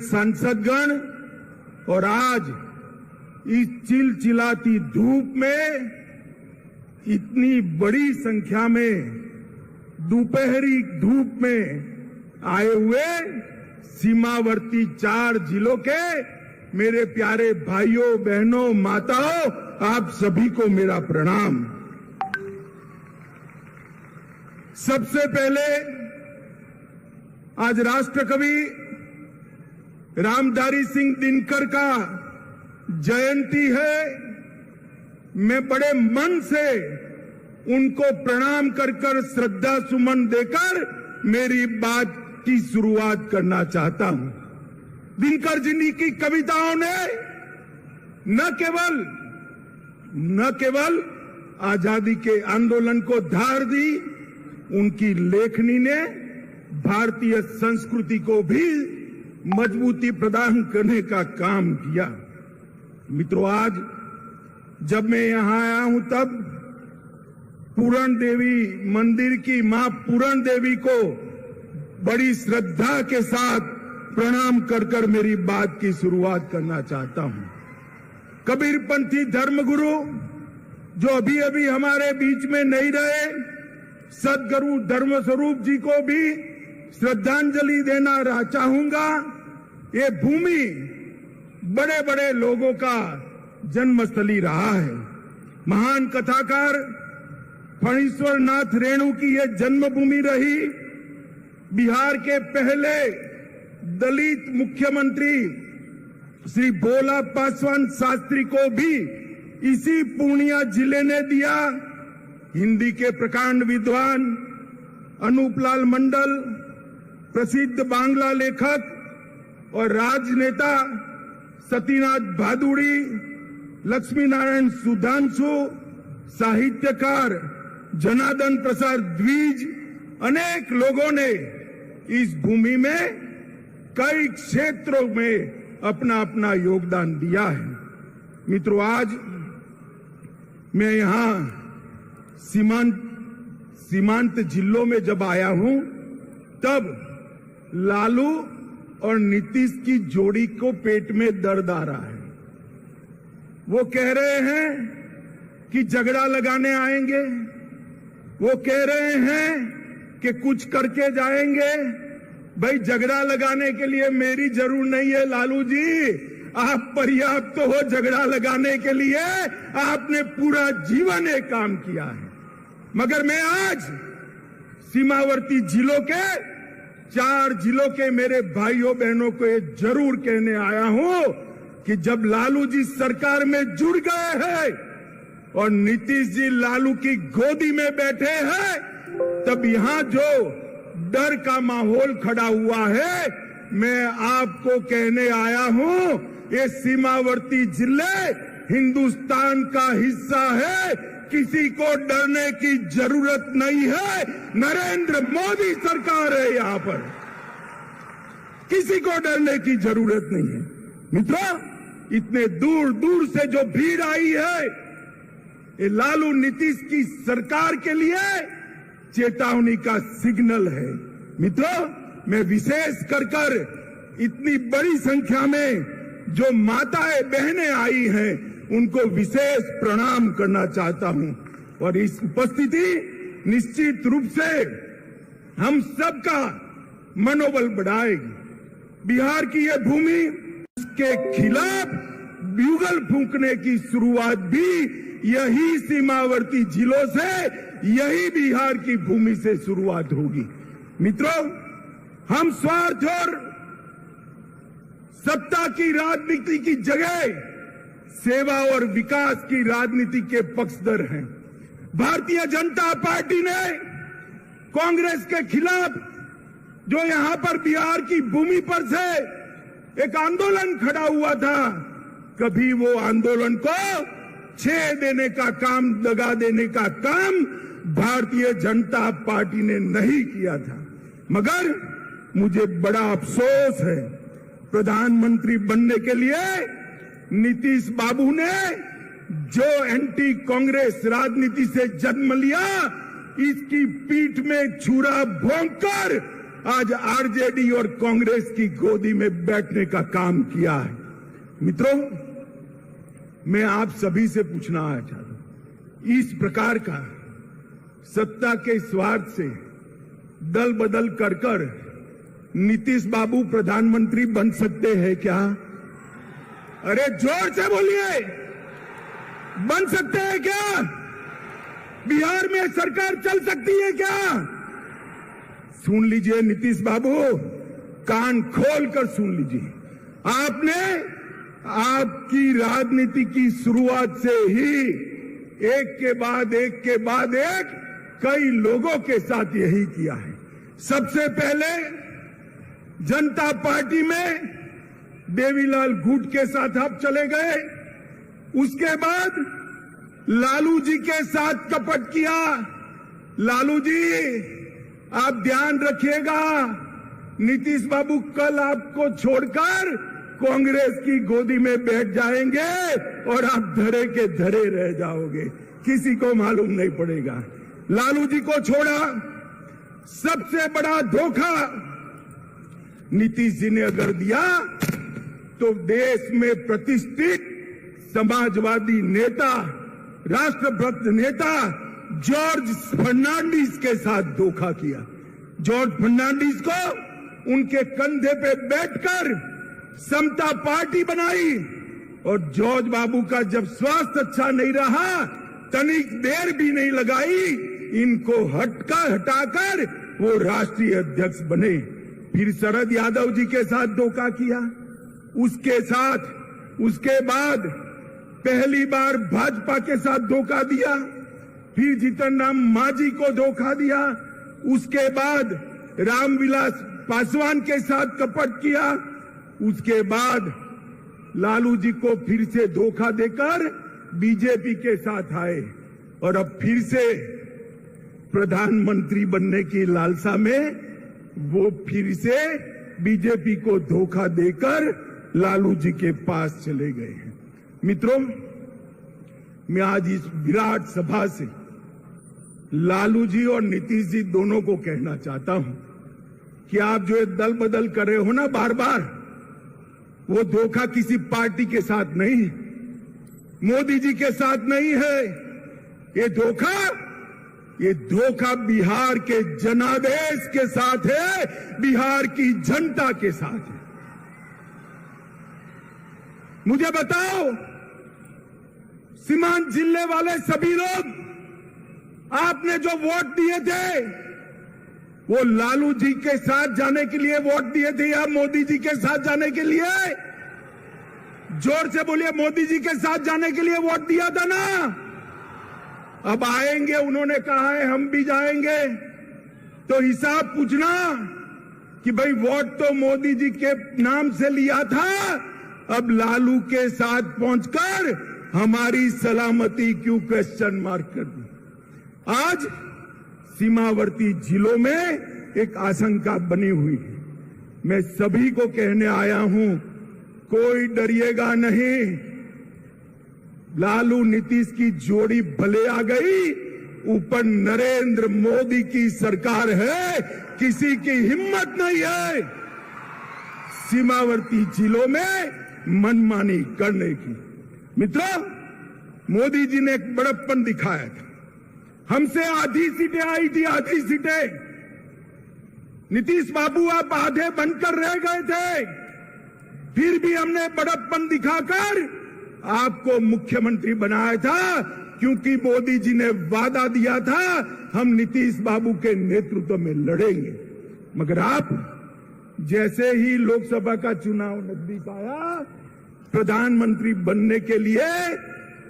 सांसदगण और आज इस चिलचिलाती धूप में इतनी बड़ी संख्या में दोपहरी धूप में आए हुए सीमावर्ती 4 जिलों के मेरे प्यारे भाइयों, बहनों, माताओं, आप सभी को मेरा प्रणाम। सबसे पहले आज राष्ट्रकवि रामधारी सिंह दिनकर का जयंती है। मैं बड़े मन से उनको प्रणाम कर श्रद्धा सुमन देकर मेरी बात की शुरुआत करना चाहता हूं। दिनकर जी की कविताओं ने न केवल आजादी के आंदोलन को धार दी, उनकी लेखनी ने भारतीय संस्कृति को भी मजबूती प्रदान करने का काम किया। मित्रों, आज जब मैं यहां आया हूं तब पूरण देवी मंदिर की मां पूरण देवी को बड़ी श्रद्धा के साथ प्रणाम कर मेरी बात की शुरुआत करना चाहता हूं। कबीरपंथी धर्मगुरु जो अभी अभी हमारे बीच में नहीं रहे, सदगुरु धर्मस्वरूप जी को भी श्रद्धांजलि देना चाहूंगा। ये भूमि बड़े बड़े लोगों का जन्मस्थली रहा है। महान कथाकार फणीश्वर नाथ रेणु की यह जन्मभूमि रही। बिहार के पहले दलित मुख्यमंत्री श्री भोला पासवान शास्त्री को भी इसी पूर्णिया जिले ने दिया। हिंदी के प्रकांड विद्वान अनूपलाल मंडल, प्रसिद्ध बांग्ला लेखक और राजनेता सतीनाथ भादुड़ी, लक्ष्मी नारायण सुधांशु, साहित्यकार जनार्दन प्रसाद द्विज, अनेक लोगों ने इस भूमि में कई क्षेत्रों में अपना अपना योगदान दिया है। मित्रों, आज मैं यहां सीमांत जिलों में जब आया हूं तब लालू और नीतीश की जोड़ी को पेट में दर्द आ रहा है। वो कह रहे हैं कि झगड़ा लगाने आएंगे, वो कह रहे हैं कि कुछ करके जाएंगे। भाई, झगड़ा लगाने के लिए मेरी जरूर नहीं है लालू जी, आप पर्याप्त हो झगड़ा लगाने के लिए। आपने पूरा जीवन एक काम किया है। मगर मैं आज सीमावर्ती जिलों के 4 जिलों के मेरे भाइयों बहनों को ये जरूर कहने आया हूं कि जब लालू जी सरकार में जुड़ गए हैं और नीतीश जी लालू की गोदी में बैठे हैं, तब यहां जो डर का माहौल खड़ा हुआ है, मैं आपको कहने आया हूं, ये सीमावर्ती जिले हिंदुस्तान का हिस्सा है। किसी को डरने की जरूरत नहीं है। नरेंद्र मोदी सरकार है यहां पर, किसी को डरने की जरूरत नहीं है। मित्रों, इतने दूर दूर से जो भीड़ आई है, ये लालू नीतीश की सरकार के लिए चेतावनी का सिग्नल है। मित्रों, मैं विशेष कर इतनी बड़ी संख्या में जो माताएं बहनें आई हैं, उनको विशेष प्रणाम करना चाहता हूं। और इस उपस्थिति निश्चित रूप से हम सबका मनोबल बढ़ाएगी। बिहार की यह भूमि के खिलाफ ब्यूगल फूंकने की शुरुआत भी यही सीमावर्ती जिलों से, यही बिहार की भूमि से शुरुआत होगी। मित्रों, हम स्वार्थ और सत्ता की राजनीति की जगह सेवा और विकास की राजनीति के पक्षधर हैं। भारतीय जनता पार्टी ने कांग्रेस के खिलाफ जो यहां पर बिहार की भूमि पर से एक आंदोलन खड़ा हुआ था, कभी वो आंदोलन को छेड़ देने का काम, दगा देने का काम भारतीय जनता पार्टी ने नहीं किया था। मगर मुझे बड़ा अफसोस है, प्रधानमंत्री बनने के लिए नीतीश बाबू ने जो एंटी कांग्रेस राजनीति से जन्म लिया, इसकी पीठ में छुरा भोंककर आज आरजेडी और कांग्रेस की गोदी में बैठने का काम किया है। मित्रों, मैं आप सभी से पूछना चाहता हूं, इस प्रकार का सत्ता के स्वार्थ से दल बदल कर नीतीश बाबू प्रधानमंत्री बन सकते हैं क्या? अरे जोर से बोलिए, बन सकते हैं क्या? बिहार में सरकार चल सकती है क्या? सुन लीजिए नीतीश बाबू, कान खोल कर सुन लीजिए। आपने आपकी राजनीति की शुरुआत से ही एक के बाद एक कई लोगों के साथ यही किया है। सबसे पहले जनता पार्टी में देवीलाल गुट के साथ आप चले गए, उसके बाद लालू जी के साथ कपट किया। लालू जी, आप ध्यान रखिएगा, नीतीश बाबू कल आपको छोड़कर कांग्रेस की गोदी में बैठ जाएंगे और आप धरे के धरे रह जाओगे, किसी को मालूम नहीं पड़ेगा। लालू जी को छोड़ा, सबसे बड़ा धोखा नीतीश जी ने अगर दिया तो देश में प्रतिष्ठित समाजवादी नेता, राष्ट्रभक्त नेता जॉर्ज फर्नांडिस के साथ धोखा किया। जॉर्ज फर्नांडिस को उनके कंधे पे बैठकर समता पार्टी बनाई और जॉर्ज बाबू का जब स्वास्थ्य अच्छा नहीं रहा, तनिक देर भी नहीं लगाई, इनको हटाकर वो राष्ट्रीय अध्यक्ष बने। फिर शरद यादव जी के साथ धोखा किया, उसके बाद पहली बार भाजपा के साथ धोखा दिया, फिर जीतन राम मांझी को धोखा दिया, उसके बाद रामविलास पासवान के साथ कपट किया, उसके बाद लालू जी को फिर से धोखा देकर बीजेपी के साथ आए और अब फिर से प्रधानमंत्री बनने की लालसा में वो फिर से बीजेपी को धोखा देकर लालू जी के पास चले गए हैं। मित्रों, मैं आज इस विराट सभा से लालू जी और नीतीश जी दोनों को कहना चाहता हूं कि आप जो दल बदल कर रहे हो ना बार बार, वो धोखा किसी पार्टी के साथ नहीं, मोदी जी के साथ नहीं है। ये धोखा बिहार के जनादेश के साथ है, बिहार की जनता के साथ है। मुझे बताओ, सीमांत जिले वाले सभी लोग आपने जो वोट दिए थे, वो लालू जी के साथ जाने के लिए वोट दिए थे या मोदी जी के साथ जाने के लिए? जोर से बोलिए, मोदी जी के साथ जाने के लिए वोट दिया था ना? अब आएंगे, उन्होंने कहा है हम भी जाएंगे, तो हिसाब पूछना कि भाई वोट तो मोदी जी के नाम से लिया था, अब लालू के साथ पहुंचकर हमारी सलामती क्यों क्वेश्चन मार्क कर दी? आज सीमावर्ती जिलों में एक आशंका बनी हुई है। मैं सभी को कहने आया हूं, कोई डरिएगा नहीं। लालू नीतीश की जोड़ी भले आ गई, ऊपर नरेंद्र मोदी की सरकार है, किसी की हिम्मत नहीं है सीमावर्ती जिलों में मनमानी करने की। मित्रों, मोदी जी ने एक बड़प्पन दिखाया था, हमसे आधी सीटें आई थी, आधी सीटें। नीतीश बाबू आप आधे बनकर रह गए थे, फिर भी हमने बड़प्पन दिखाकर आपको मुख्यमंत्री बनाया था, क्योंकि मोदी जी ने वादा दिया था हम नीतीश बाबू के नेतृत्व में लड़ेंगे। मगर आप जैसे ही लोकसभा का चुनाव नजदीक आया, प्रधानमंत्री बनने के लिए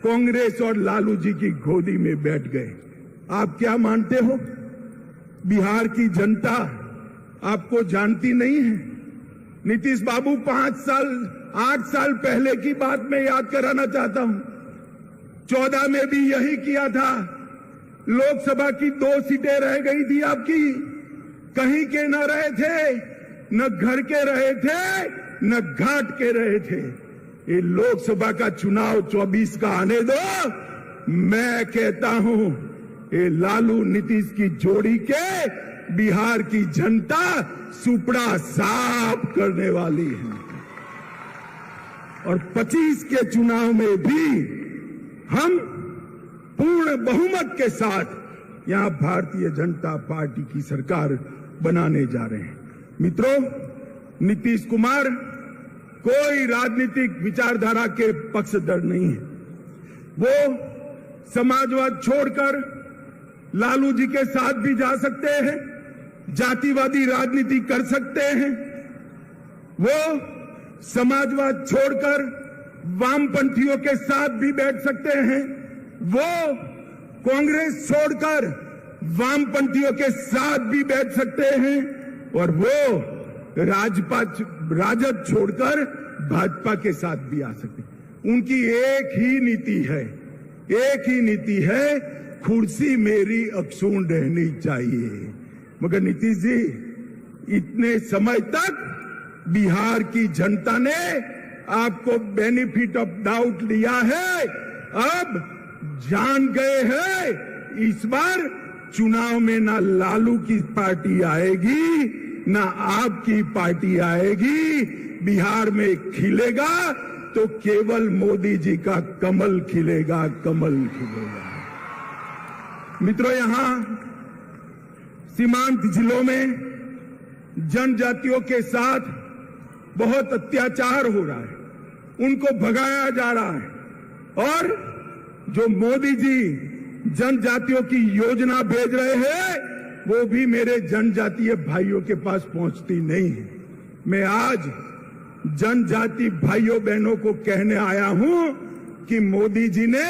कांग्रेस और लालू जी की गोदी में बैठ गए। आप क्या मानते हो, बिहार की जनता आपको जानती नहीं है? नीतीश बाबू 8 साल पहले की बात मैं याद कराना चाहता हूं। 14 में भी यही किया था। लोकसभा की 2 सीटें रह गई थी आपकी, कहीं के न रहे थे, न घर के रहे थे, न घाट के रहे थे। ये लोकसभा का चुनाव 24 का आने दो। मैं कहता हूं, ये लालू नीतीश की जोड़ी के बिहार की जनता सुपड़ा साफ करने वाली है और 25 के चुनाव में भी हम पूर्ण बहुमत के साथ यहां भारतीय जनता पार्टी की सरकार बनाने जा रहे हैं। मित्रों, नीतीश कुमार कोई राजनीतिक विचारधारा के पक्षधर नहीं है। वो समाजवाद छोड़कर लालू जी के साथ भी जा सकते हैं, जातिवादी राजनीति कर सकते हैं। वो समाजवाद छोड़कर वामपंथियों के साथ भी बैठ सकते हैं। वो कांग्रेस छोड़कर वामपंथियों के साथ भी बैठ सकते हैं और वो राजद छोड़कर भाजपा के साथ भी आ सकते हैं। उनकी एक ही नीति है, कुर्सी मेरी अक्षुण्ण रहनी चाहिए। मगर नीतीश जी, इतने समय तक बिहार की जनता ने आपको बेनिफिट ऑफ डाउट लिया है, अब जान गए हैं इस बार चुनाव में ना लालू की पार्टी आएगी ना आपकी पार्टी आएगी। बिहार में खिलेगा तो केवल मोदी जी का कमल खिलेगा, कमल खिलेगा। मित्रों, यहां सीमांत जिलों में जनजातियों के साथ बहुत अत्याचार हो रहा है, उनको भगाया जा रहा है और जो मोदी जी जनजातियों की योजना भेज रहे हैं वो भी मेरे जनजातीय भाइयों के पास पहुंचती नहीं है। मैं आज जनजाति भाइयों बहनों को कहने आया हूं कि मोदी जी ने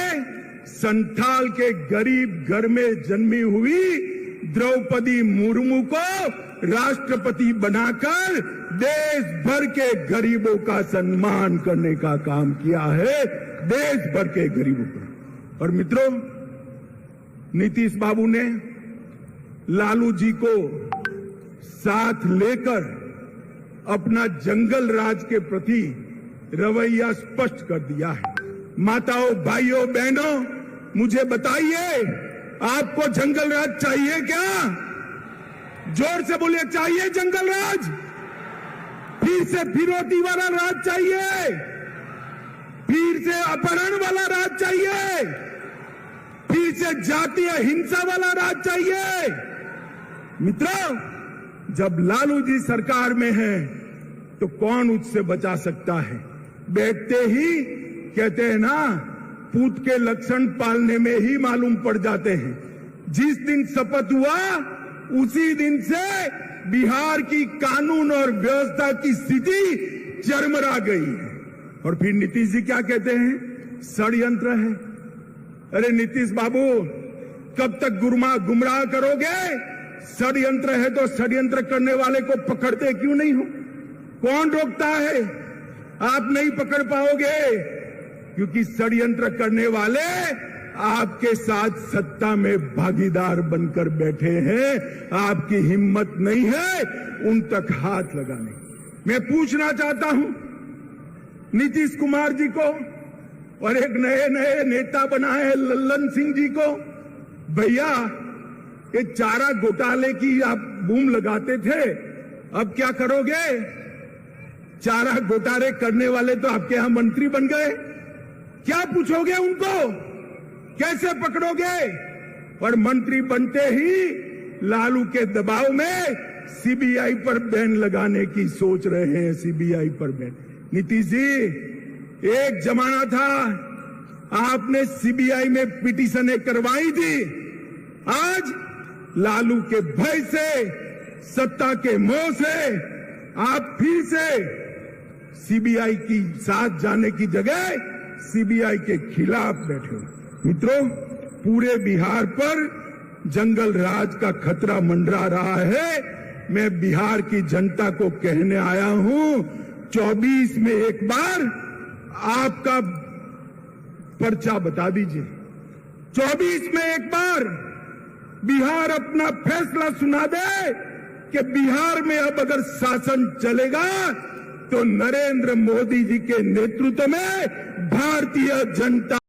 संथाल के गरीब घर में जन्मी हुई द्रौपदी मुर्मू को राष्ट्रपति बनाकर देश भर के गरीबों का सम्मान करने का काम किया है, देश भर के गरीबों का। और मित्रों, नीतीश बाबू ने लालू जी को साथ लेकर अपना जंगल राज के प्रति रवैया स्पष्ट कर दिया है। माताओं, भाइयों, बहनों, मुझे बताइए, आपको जंगल राज चाहिए क्या? जोर से बोलिए, चाहिए जंगल राज? फिर से फिरौती वाला राज चाहिए? फिर से अपहरण वाला राज चाहिए? फिर से जातीय हिंसा वाला राज चाहिए? मित्रों, जब लालू जी सरकार में है तो कौन उससे बचा सकता है? बैठते ही कहते हैं ना, पूत के लक्षण पालने में ही मालूम पड़ जाते हैं। जिस दिन शपथ हुआ उसी दिन से बिहार की कानून और व्यवस्था की स्थिति चरमरा गई है। और फिर नीतीश जी क्या कहते हैं? षड्यंत्र है। अरे नीतीश बाबू, कब तक गुमराह करोगे? षड्यंत्र है तो षड्यंत्र करने वाले को पकड़ते क्यों नहीं हो? कौन रोकता है? आप नहीं पकड़ पाओगे क्योंकि षड्यंत्र करने वाले आपके साथ सत्ता में भागीदार बनकर बैठे हैं। आपकी हिम्मत नहीं है उन तक हाथ लगाने। मैं पूछना चाहता हूं नीतीश कुमार जी को और एक नए नेता बनाए हैं लल्लन सिंह जी को, भैया ये चारा घोटाले की आप बूम लगाते थे, अब क्या करोगे? चारा घोटाले करने वाले तो आपके यहां मंत्री बन गए, क्या पूछोगे उनको? कैसे पकड़ोगे? और मंत्री बनते ही लालू के दबाव में सीबीआई पर बैन लगाने की सोच रहे हैं, सीबीआई पर बैन। नीतीश जी, एक जमाना था आपने सीबीआई में पिटीशनें करवाई थी, आज लालू के भय से, सत्ता के मोह से आप फिर से सीबीआई की साथ जाने की जगह सीबीआई के खिलाफ बैठे हो। मित्रों, पूरे बिहार पर जंगल राज का खतरा मंडरा रहा है। मैं बिहार की जनता को कहने आया हूं, 24 में एक बार आपका पर्चा बता दीजिए। 24 में एक बार बिहार अपना फैसला सुना दे कि बिहार में अब अगर शासन चलेगा तो नरेंद्र मोदी जी के नेतृत्व में भारतीय जनता